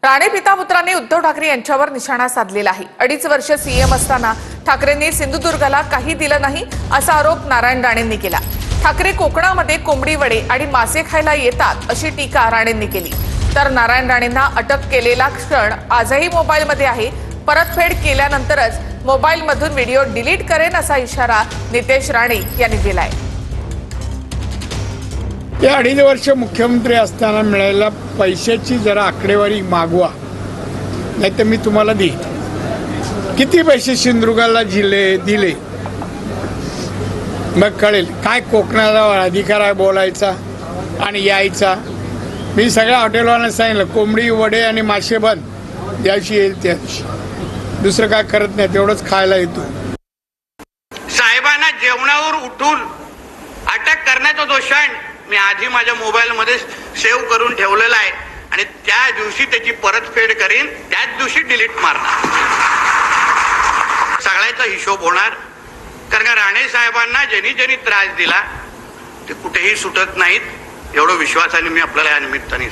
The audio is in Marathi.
राणे पिता पुत्रांनी उद्धव ठाकरे यांच्यावर निशाणा साधलेला आहे। 2.5 वर्ष सीएम असताना ठाकरेंनी सिंधुदुर्गला काही दिलं नाही असा आरोप नारायण राणेंनी केला। ठाकरे कोकणामध्ये कोंबडी वडे आणि मासे खायला येतात अशी टीका राणेंनी केली। तर नारायण राणेंना अटक केलेला क्षण आजही मोबाईलमध्ये आहे। परतफेड केल्यानंतरच मोबाईलमधून व्हिडिओ डिलीट करेन असा इशारा नितेश राणे यांनी दिलाय। या 2.5 वर्ष मुख्यमंत्री असताना मिळालेल्या पैशाची जरा आकडेवारी मागवा, नाहीतर मी तुम्हाला देईन। किती पैसे सिंधुदुर्गाला दिले मग कळेल काय कोकणाला अधिकार आहे बोलायचा आणि यायचा। मी सगळ्या हॉटेलवाल्यांना सांगितलं कोंबडी वडे आणि मासे बंद द्यायची येईल त्या दिवशी, दुसरं काय करत नाही, तेवढंच खायला येतो। साहेबांना जेवणावर उठून अटक करण्याचा तो क्षण मी आधी माझ्या मोबाईलमध्ये सेव्ह करून ठेवलेला आहे आणि त्या दिवशी त्याची परतफेड करीन, त्याच दिवशी डिलीट मारणार। सगळ्याचा हिशोब होणार, कारण राणे साहेबांना ज्यांनी त्रास दिला ते कुठेही सुटत नाहीत, एवढं विश्वासाने मी आपल्याला या निमित्ताने